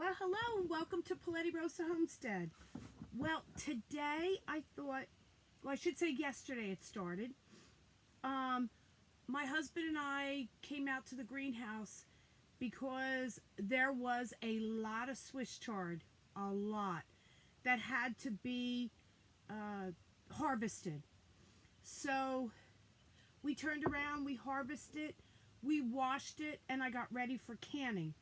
Well, hello and welcome to Paletti Rosa Homestead. Well, today I thought, I should say yesterday it started. My husband and I came out to the greenhouse because there was a lot of Swiss chard, a lot, that had to be harvested. So we turned around, we harvested it, we washed it, and I got ready for canning.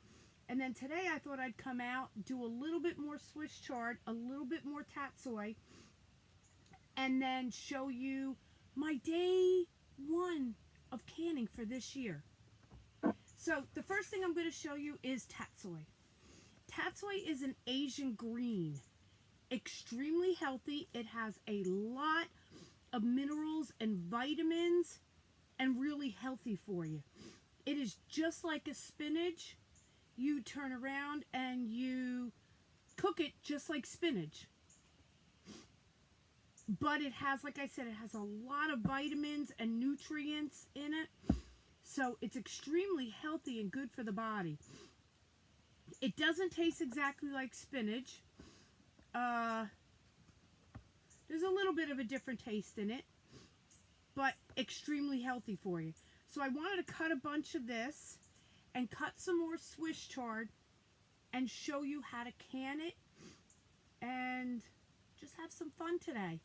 And then today I thought I'd come out, do a little bit more Swiss chard, a little bit more tatsoi, and then show you my day one of canning for this year. So the first thing I'm going to show you is tatsoi. Tatsoi is an Asian green, extremely healthy. It has a lot of minerals and vitamins and really healthy for you. It is just like a spinach. You turn around and you cook it just like spinach. But it has, like I said, it has a lot of vitamins and nutrients in it. So it's extremely healthy and good for the body. It doesn't taste exactly like spinach. There's a little bit of a different taste in it, but extremely healthy for you. So I wanted to cut a bunch of this and cut some more Swiss chard and show you how to can it and just have some fun today.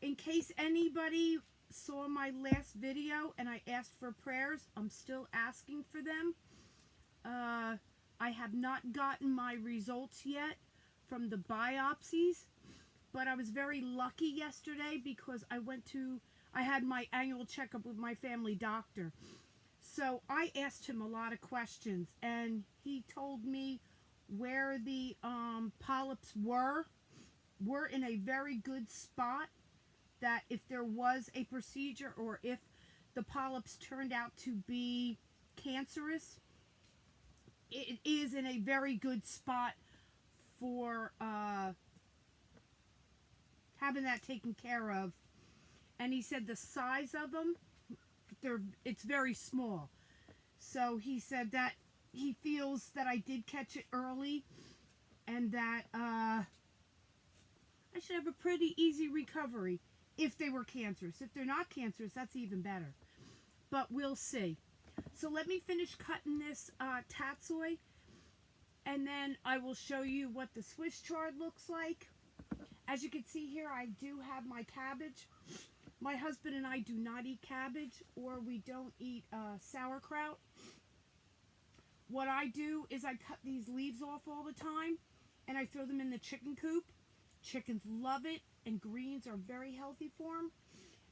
In case anybody saw my last video and I asked for prayers, I'm still asking for them. I have not gotten my results yet from the biopsies, but I was very lucky yesterday because I had my annual checkup with my family doctor. So I asked him a lot of questions, and he told me where the polyps were. We're in a very good spot that if there was a procedure or if the polyps turned out to be cancerous, it is in a very good spot for having that taken care of. And he said the size of them, it's very small. So he said that he feels that I did catch it early and that I should have a pretty easy recovery if they were cancerous. If they're not cancerous, that's even better. But we'll see. So let me finish cutting this tatsoi, and then I will show you what the Swiss chard looks like. As you can see here, I do have my cabbage. My husband and I do not eat cabbage, or we don't eat sauerkraut. What I do is I cut these leaves off all the time, and I throw them in the chicken coop. Chickens love it, and greens are very healthy for them.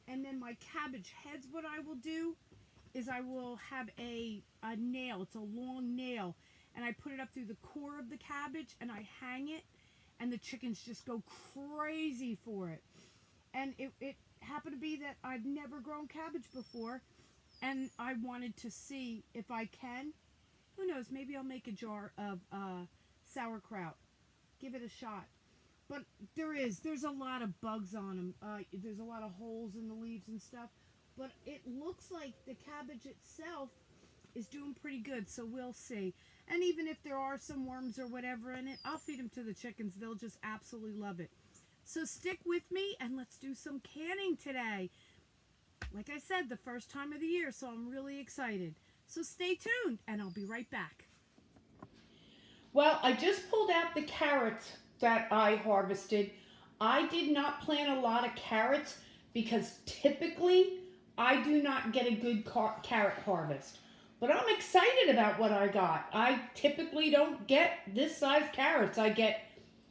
And then my cabbage heads, what I will do is I will have a nail. It's a long nail, and I put it up through the core of the cabbage, and I hang it, and the chickens just go crazy for it. And it happened to be that I've never grown cabbage before, and I wanted to see if I can. Who knows, maybe I'll make a jar of sauerkraut. Give it a shot. But there's a lot of bugs on them. There's a lot of holes in the leaves and stuff. But it looks like the cabbage itself is doing pretty good, so we'll see. And even if there are some worms or whatever in it, I'll feed them to the chickens. They'll just absolutely love it. So stick with me and let's do some canning today. Like I said, the first time of the year, so I'm really excited. So stay tuned and I'll be right back. Well, I just pulled out the carrots that I harvested. I did not plant a lot of carrots because typically I do not get a good carrot harvest. But I'm excited about what I got. I typically don't get this size carrots. I get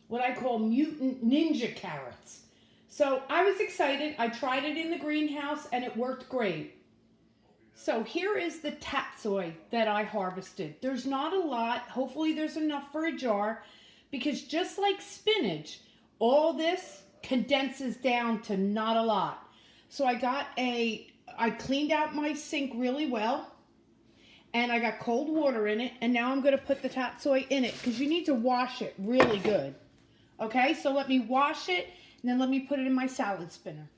what I call mutant ninja carrots. So I was excited. I tried it in the greenhouse and it worked great. So here is the tatsoi that I harvested. There's not a lot. Hopefully there's enough for a jar because just like spinach, all this condenses down to not a lot. So I cleaned out my sink really well and I got cold water in it, and now I'm going to put the tatsoi in it because you need to wash it really good. Okay, so let me wash it and then let me put it in my salad spinner.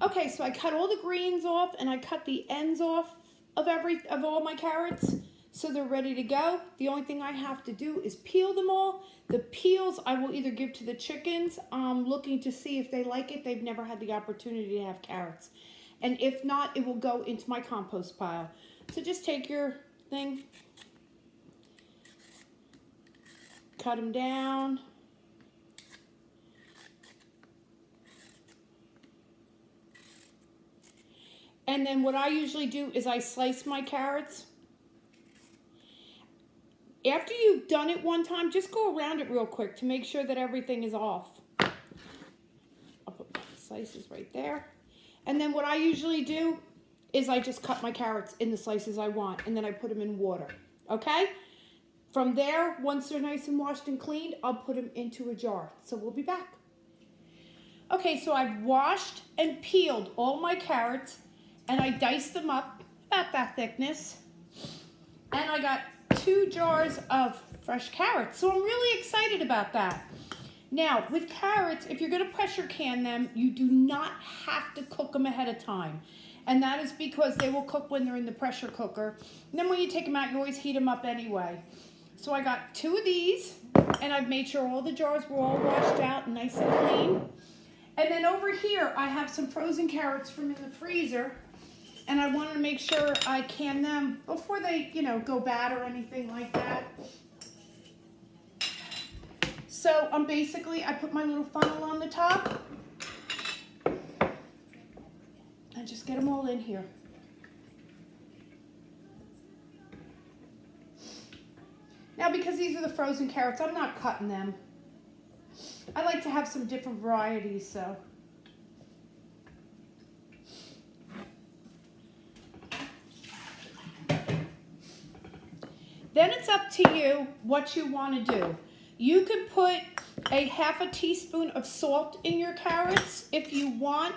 Okay, so I cut all the greens off and I cut the ends off of all my carrots. So they're ready to go. The only thing I have to do is peel them all. The peels I will either give to the chickens. I'm looking to see if they like it. They've never had the opportunity to have carrots. And if not, it will go into my compost pile. So just take your thing, cut them down. And then what I usually do is I slice my carrots. After you've done it one time, just go around it real quick to make sure that everything is off. I'll put my slices right there. And then what I usually do is I just cut my carrots in the slices I want, and then I put them in water, okay? From there, once they're nice and washed and cleaned, I'll put them into a jar. So we'll be back. Okay, so I've washed and peeled all my carrots, and I diced them up about that thickness. And I got 2 jars of fresh carrots. So I'm really excited about that. Now, with carrots, if you're going to pressure can them, you do not have to cook them ahead of time. And that is because they will cook when they're in the pressure cooker. And then when you take them out, you always heat them up anyway. So I got 2 of these, and I've made sure all the jars were all washed out and nice and clean. And then over here, I have some frozen carrots from in the freezer. And I wanted to make sure I can them before they, go bad or anything like that. So I put my little funnel on the top. And just get them all in here. Now, because these are the frozen carrots, I'm not cutting them. I like to have some different varieties, so. Then it's up to you what you want to do. You could put a ½ a teaspoon of salt in your carrots if you want.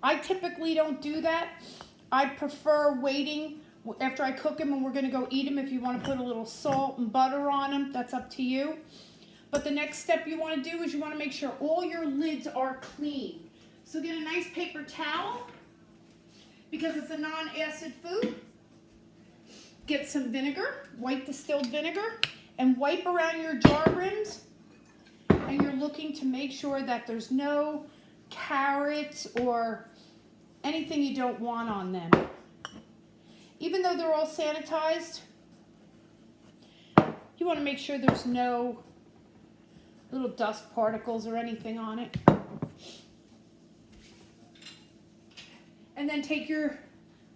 I typically don't do that. I prefer waiting after I cook them and we're going to go eat them. If you want to put a little salt and butter on them, that's up to you. But the next step you want to do is you want to make sure all your lids are clean. So get a nice paper towel because it's a non-acid food. Get some vinegar, white distilled vinegar, and wipe around your jar rims. And you're looking to make sure that there's no carrots or anything you don't want on them. Even though they're all sanitized, you want to make sure there's no little dust particles or anything on it. And then take your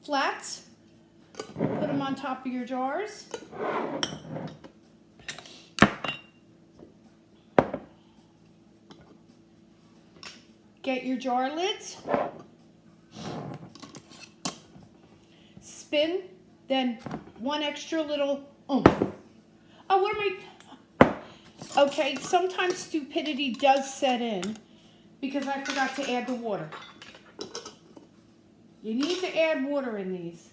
flats, put them on top of your jars. Get your jar lids. Spin, then one extra little oomph. Oh, what am I? Okay, sometimes stupidity does set in because I forgot to add the water. You need to add water in these.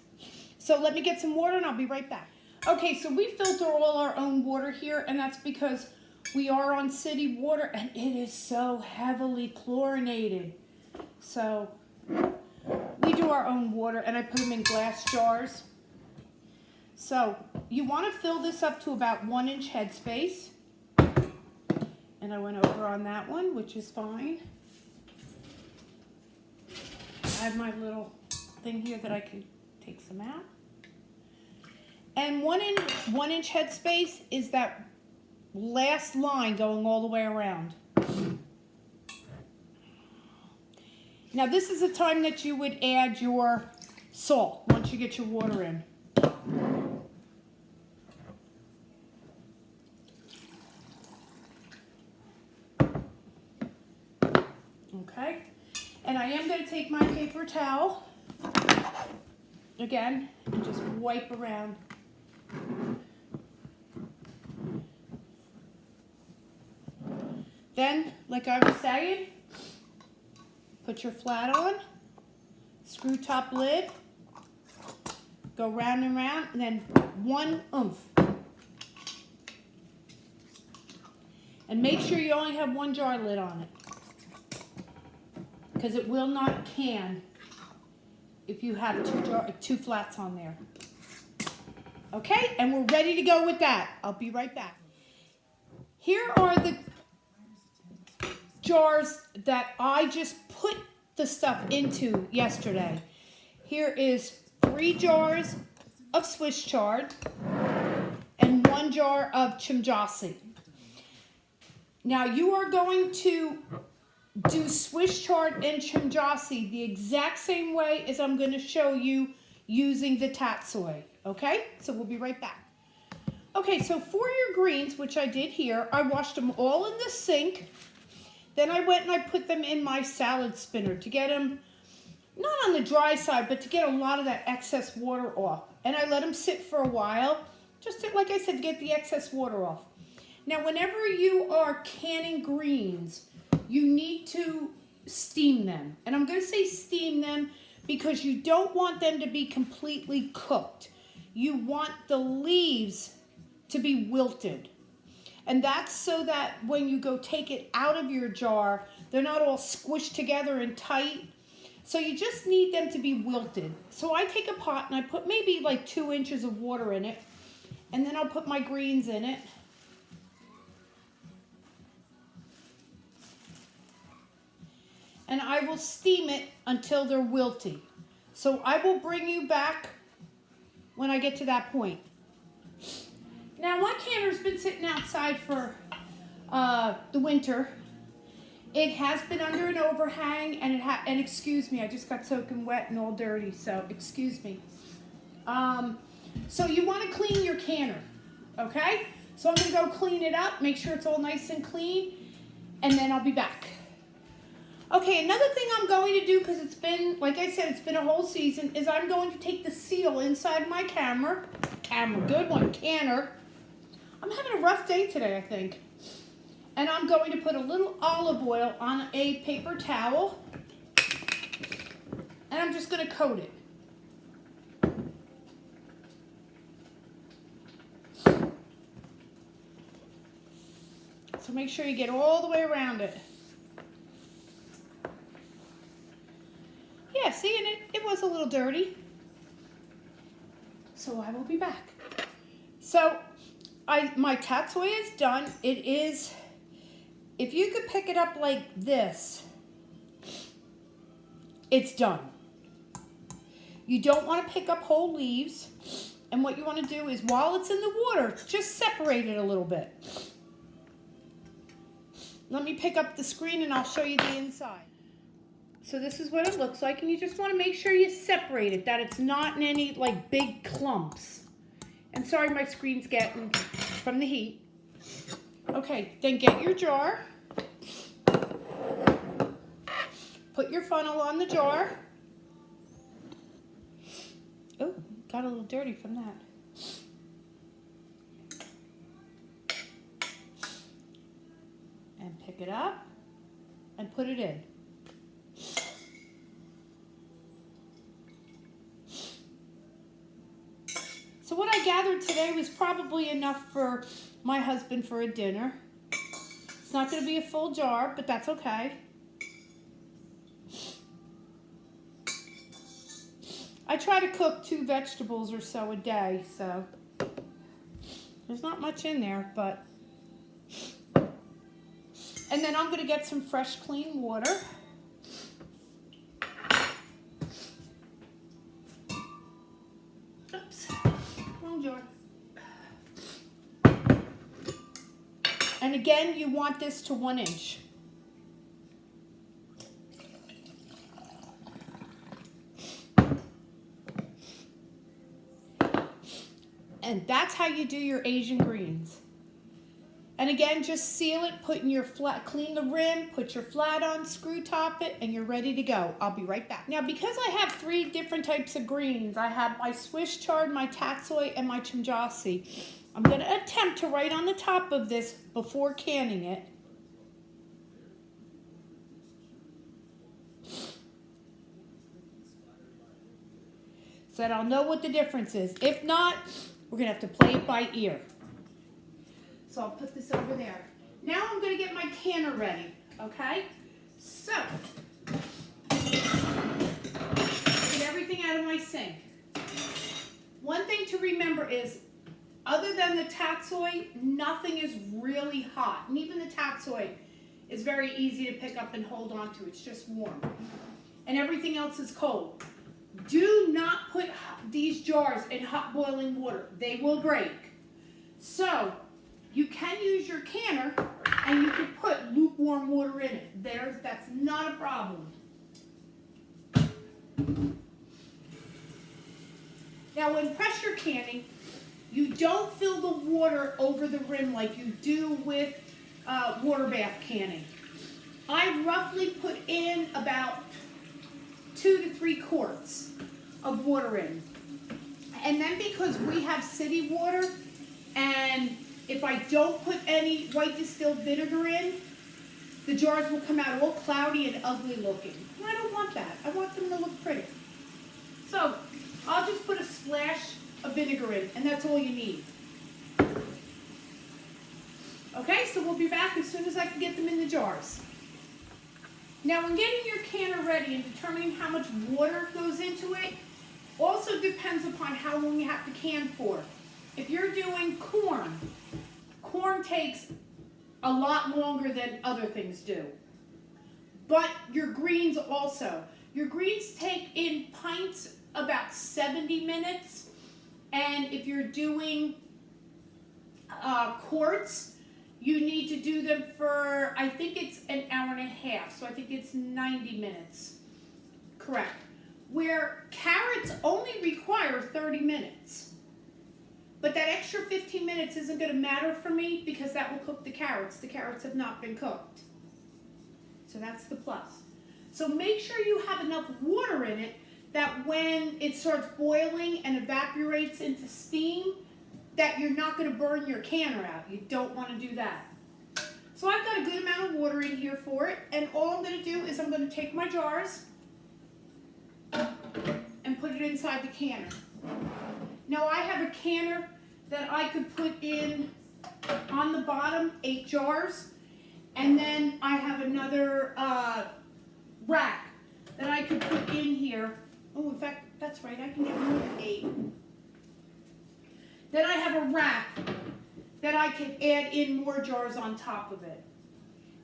So let me get some water and I'll be right back. Okay, so we filter all our own water here, and that's because we are on city water and it is so heavily chlorinated. So we do our own water, and I put them in glass jars. So you want to fill this up to about 1-inch headspace. And I went over on that one, which is fine. I have my little thing here that I can take some out. And 1-inch headspace is that last line going all the way around. Now this is the time that you would add your salt once you get your water in. Okay, and I am going to take my paper towel again and just wipe around. Then, like I was saying, put your flat on, screw top lid, go round and round, and then one oomph. And make sure you only have one jar lid on it, because it will not can if you have two flats on there. Okay, and we're ready to go with that. I'll be right back. Here are the jars that I just put the stuff into yesterday. Here is 3 jars of Swiss chard and 1 jar of Chimjasi. Now you are going to do Swiss chard and Chimjasi the exact same way as I'm going to show you using the tatsoi. Okay, so we'll be right back. Okay, so for your greens, which I did here, I washed them all in the sink. Then I went and I put them in my salad spinner to get them, not on the dry side, but to get a lot of that excess water off. And I let them sit for a while, just to, like I said, to get the excess water off. Now, whenever you are canning greens, you need to steam them. And I'm going to say steam them because you don't want them to be completely cooked. You want the leaves to be wilted. And that's so that when you go take it out of your jar, they're not all squished together and tight. So you just need them to be wilted. So I take a pot and I put maybe like 2 inches of water in it. And then I'll put my greens in it. And I will steam it until they're wilty. So I will bring you back when I get to that point. Now my canner's been sitting outside for the winter. It has been under an overhang, and excuse me, I just got soaking wet and all dirty, so excuse me. So you want to clean your canner, okay? So I'm going to go clean it up, make sure it's all nice and clean, and then I'll be back. Okay, another thing I'm going to do, because it's been, like I said, it's been a whole season, is I'm going to take the seal inside my canner, I'm having a rough day today, I think. And I'm going to put a little olive oil on a paper towel, and I'm just going to coat it. So make sure you get all the way around it. Yeah, see, and it was a little dirty. So I will be back. So my tatsoi is done. It is, if you could pick it up like this, it's done. You don't want to pick up whole leaves. And what you want to do is, while it's in the water, just separate it a little bit. Let me pick up the screen and I'll show you the inside. So this is what it looks like, and you just want to make sure you separate it, that it's not in any like big clumps. And sorry, my screen's getting from the heat. Okay, then get your jar. Put your funnel on the jar. Oh, got a little dirty from that. And pick it up and put it in. So what I gathered today was probably enough for my husband for a dinner. It's not going to be a full jar, but that's okay. I try to cook 2 vegetables or so a day, so there's not much in there, but. And then I'm going to get some fresh, clean water. Oops, wrong jar. And again, you want this to 1 inch. And that's how you do your Asian greens. And again, just seal it, put in your flat, clean the rim, put your flat on, screw top it, and you're ready to go. I'll be right back. Now, because I have 3 different types of greens, I have my Swiss chard, my tatsoi, and my chimjasi. I'm going to attempt to write on the top of this before canning it. So that I'll know what the difference is. If not, we're going to have to play it by ear. So I'll put this over there. Now I'm going to get my canner ready, okay? So, get everything out of my sink. One thing to remember is, other than the tatsoi, nothing is really hot. And even the tatsoi is very easy to pick up and hold on to. It's just warm. And everything else is cold. Do not put these jars in hot boiling water. They will break. So, you can use your canner and you can put lukewarm water in it. That's not a problem. Now, when pressure canning, you don't fill the water over the rim like you do with water bath canning. I roughly put in about 2 to 3 quarts of water in. And then because we have city water, and if I don't put any white distilled vinegar in, the jars will come out all cloudy and ugly looking. And I don't want that. I want them to look pretty. So I'll just put a splash of vinegar in, and that's all you need. Okay, so we'll be back as soon as I can get them in the jars. Now, when getting your canner ready and determining how much water goes into it also depends upon how long you have to can for. If you're doing corn, corn takes a lot longer than other things do. But your greens also. Your greens take in pints about 70 minutes. And if you're doing quarts, you need to do them for, I think it's an hour and a half. So I think it's 90 minutes. Correct. Where carrots only require 30 minutes. But that extra 15 minutes isn't going to matter for me because that will cook the carrots. The carrots have not been cooked. So that's the plus. So make sure you have enough water in it that when it starts boiling and evaporates into steam, that you're not going to burn your canner out. You don't want to do that. So I've got a good amount of water in here for it, and all I'm going to do is I'm going to take my jars and put it inside the canner. Now I have a canner that I could put in on the bottom 8 jars, and then I have another rack that I could put in here. Oh, in fact, that's right, I can get more than 8. Then I have a rack that I can add in more jars on top of it.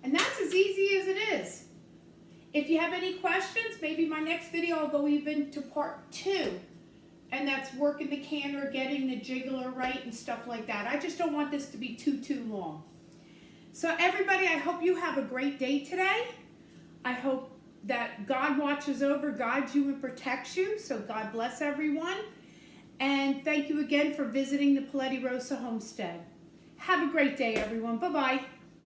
And that's as easy as it is. If you have any questions, maybe my next video I'll go even to part 2. And that's working the canner, getting the jiggler right and stuff like that. I just don't want this to be too long. So everybody, I hope you have a great day today. I hope that God watches over, guides you, and protects you. So God bless everyone. And thank you again for visiting the Paletti Rosa Homestead. Have a great day, everyone. Bye-bye.